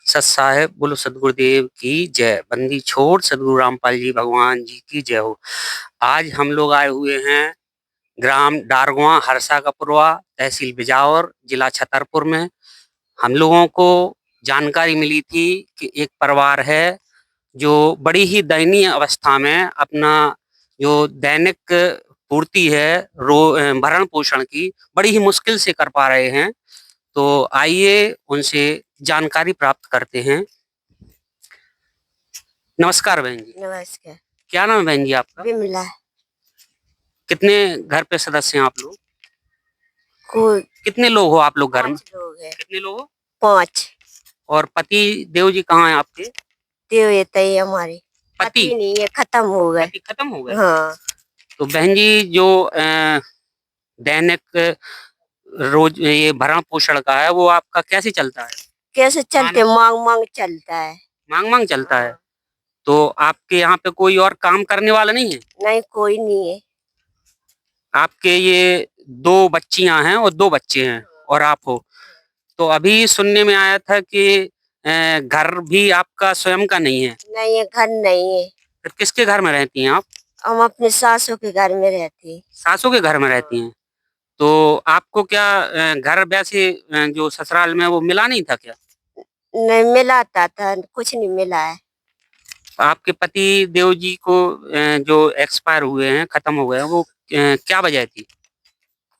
सत साहेब बोलो सदगुरुदेव की जय। बंदी छोड़ सदगुरु रामपाल जी भगवान जी की जय हो। आज हम लोग आए हुए हैं ग्राम डारगुआ हरसा कपुरवा तहसील बिजावर जिला छतरपुर में। हम लोगों को जानकारी मिली थी कि एक परिवार है जो बड़ी ही दयनीय अवस्था में अपना जो दैनिक पूर्ति है भरण पोषण की बड़ी ही मुश्किल से कर पा रहे हैं। तो आइए उनसे जानकारी प्राप्त करते हैं। नमस्कार बहन जी। नमस्कार। क्या नाम है बहन जी आपका? विमला। कितने घर पे सदस्य हैं आप लोग? कोई कितने लोग हो आप लोग घर में? 5 लोग हैं। कितने लोग हो? 5। और पति देव जी कहाँ हैं आपके? देव ये तय हमारे पति पति नहीं है, खत्म हो गए। पति खत्म हो गए? हाँ। तो बहन जी जो दैनिक रोज ये भरण पोषण का है वो आपका कैसे चलता है? कैसे चलते? मांग मांग चलता है। मांग मांग चलता है। तो आपके यहाँ पे कोई और काम करने वाला नहीं है? नहीं, कोई नहीं है। आपके ये 2 बच्चियां हैं और 2 बच्चे हैं और आप हो। तो अभी सुनने में आया था कि घर भी आपका स्वयं का नहीं है। नहीं है, घर नहीं है। फिर किसके घर में रहती हैं आप? हम अपने सासू के घर में रहते हैं। सासू के घर में रहती हैं। तो आपको क्या घर वैसे जो ससुराल में वो मिला नहीं था क्या? नहीं मिला था, कुछ नहीं मिला है। आपके पति देव जी को जो एक्सपायर हुए हैं, खत्म हो गए हैं, वो क्या वजह थी?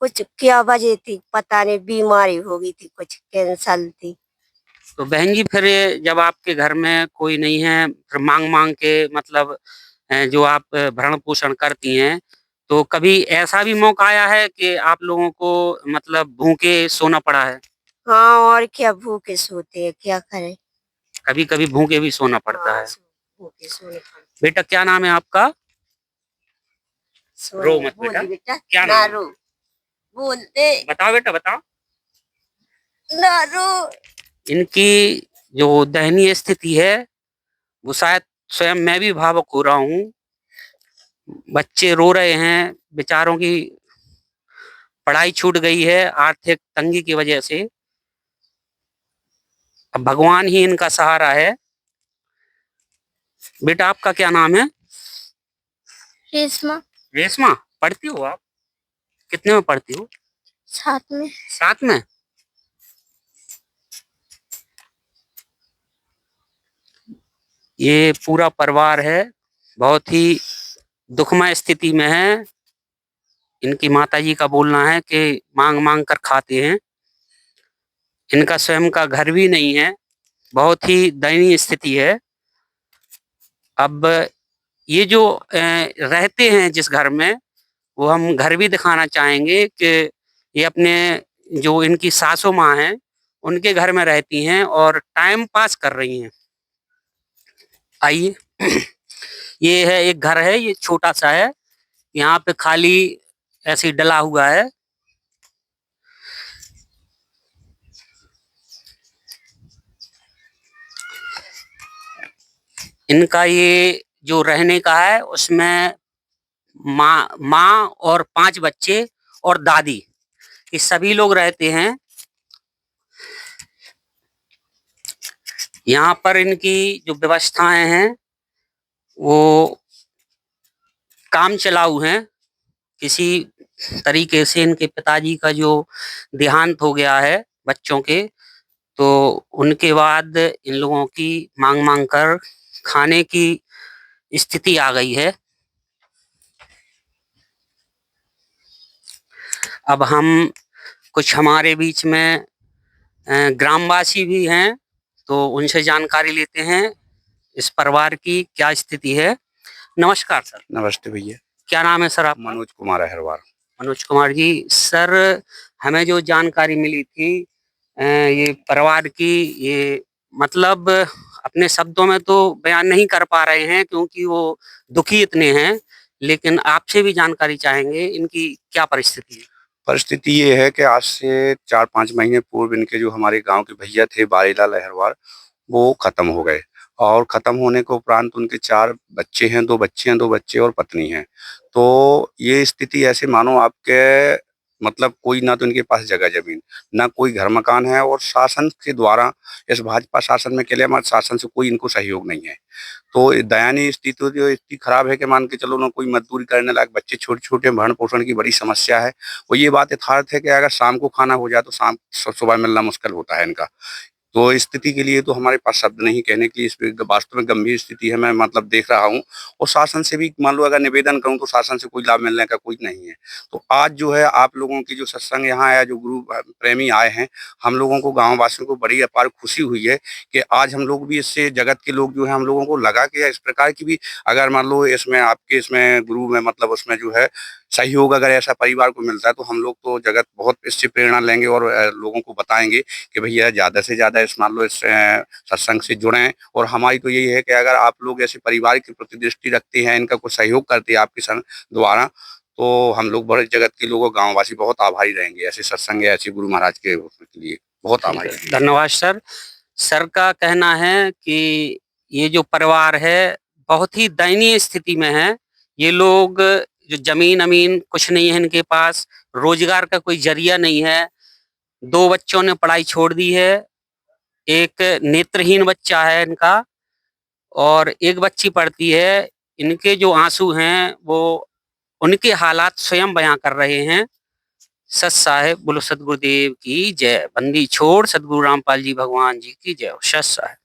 कुछ क्या वजह थी पता नहीं, बीमारी हो गई थी, कुछ कैंसर थी। तो बहन जी फिर जब आपके घर में कोई नहीं है, फिर मांग मांग के मतलब जो आप भरण पोषण करती हैं, तो कभी ऐसा भी मौका आया है कि आप लोगों को मतलब भूखे सोना पड़ा है? हाँ, और क्या, भूखे सोते हैं, क्या करें। कभी कभी भूखे भी सोना पड़ता हाँ, है। भूखे सोने पड़ते। बेटा क्या नाम है आपका? रो मत बेटा। बेटा क्या ना नाम रो, बोलते बताओ बेटा बताओ। ना रो। इनकी जो दयनीय स्थिति है वो शायद स्वयं मैं भी भावुक हो रहा हूँ। बच्चे रो रहे हैं, बेचारों की पढ़ाई छूट गई है आर्थिक तंगी की वजह से। अब भगवान ही इनका सहारा है। बेटा आपका क्या नाम है? रेशमा। रेशमा। पढ़ती हो आप? कितने में पढ़ती हो? 7 में। 7 में। ये पूरा परिवार है, बहुत ही दुखमय स्थिति में है। इनकी माताजी का बोलना है कि मांग मांग कर खाते हैं। इनका स्वयं का घर भी नहीं है, बहुत ही दयनीय स्थिति है। अब ये जो रहते हैं जिस घर में, वो हम घर भी दिखाना चाहेंगे कि ये अपने जो इनकी सासू माँ हैं उनके घर में रहती हैं और टाइम पास कर रही हैं। आइए ये है एक घर है, ये छोटा सा है, यहाँ पे खाली ऐसे ही डला हुआ है। इनका ये जो रहने का है उसमें माँ और 5 बच्चे और दादी, ये सभी लोग रहते हैं। यहाँ पर इनकी जो व्यवस्थाएं हैं वो काम चलाऊ हैं। किसी तरीके से इनके पिताजी का जो देहांत हो गया है बच्चों के, तो उनके बाद इन लोगों की मांग मांग कर खाने की स्थिति आ गई है। अब हम कुछ हमारे बीच में ग्रामवासी भी हैं, तो उनसे जानकारी लेते हैं इस परिवार की क्या स्थिति है। नमस्कार सर। नमस्ते भैया। क्या नाम है सर आपका? मनोज कुमार अहिरवार। मनोज कुमार जी। सर हमें जो जानकारी मिली थी ये परिवार की, ये मतलब अपने शब्दों में तो बयान नहीं कर पा रहे हैं क्योंकि वो दुखी इतने हैं, लेकिन आपसे भी जानकारी चाहेंगे इनकी क्या परिस्थिति है। परिस्थिति ये है कि आज से 4-5 महीने पूर्व इनके जो हमारे गांव के भैया थे बारीलाल अहिरवार, वो खत्म हो गए। और खत्म होने के उपरांत उनके 4 बच्चे हैं, 2 बच्चे हैं, 2 बच्चे और पत्नी हैं। तो ये स्थिति ऐसे मानो आपके मतलब कोई ना तो इनके पास जगह जमीन, ना कोई घर मकान है, और शासन के द्वारा, इस भाजपा शासन में केवल हमारे शासन से कोई इनको सहयोग नहीं है। तो दयनीय स्थिति तो जो इतनी खराब है कि मान के चलो ना कोई मजदूरी करने लायक बच्चे छोटे-छोटे, भरण पोषण की बड़ी समस्या है। और ये बात यथार्थ है कि अगर शाम को खाना हो जाए तो शाम सुबह मिलना मुश्किल होता है इनका। तो इस स्थिति के लिए तो हमारे पास शब्द नहीं कहने के लिए, इस पे वास्तव में गंभीर स्थिति है, मैं मतलब देख रहा हूँ। और शासन से भी मान लो अगर निवेदन करूँ तो शासन से कोई लाभ मिलने का कोई नहीं है। तो आज जो है आप लोगों की जो सत्संग यहाँ आया, जो गुरु प्रेमी आए हैं, हम लोगों को गाँव वासियों को बड़ी अपार खुशी हुई है कि आज हम लोग भी इससे जगत के लोग जो है हम लोगों को लगा कि इस प्रकार की भी अगर मान लो इसमें आपके इसमें गुरु में मतलब उसमें जो है सहयोग अगर ऐसा परिवार को मिलता है तो हम लोग तो जगत बहुत इससे प्रेरणा लेंगे और लोगों को बताएंगे कि भैया ज़्यादा से ज़्यादा इस मान लो इस सत्संग से जुड़ें। और हमारी तो यही है कि अगर आप लोग ऐसे परिवार की प्रति दृष्टि रखते हैं, इनका कुछ सहयोग करते हैं आपके संग द्वारा, तो हम लोग बड़े जगत के लोग गाँव वासी बहुत आभारी रहेंगे ऐसे सत्संग या ऐसे गुरु महाराज के लिए बहुत आभारी रहेंगे। धन्यवाद सर। सर का कहना है कि ये जो परिवार है बहुत ही दयनीय स्थिति में है। ये लोग जो जमीन अमीन कुछ नहीं है इनके पास, रोजगार का कोई जरिया नहीं है। 2 बच्चों ने पढ़ाई छोड़ दी है, एक नेत्रहीन बच्चा है इनका और एक बच्ची पढ़ती है। इनके जो आंसू हैं वो उनके हालात स्वयं बयां कर रहे हैं। सत साहेब बोलो सतगुरुदेव की जय। बंदी छोड़ सतगुरु रामपाल जी भगवान जी की जय। सत साहेब।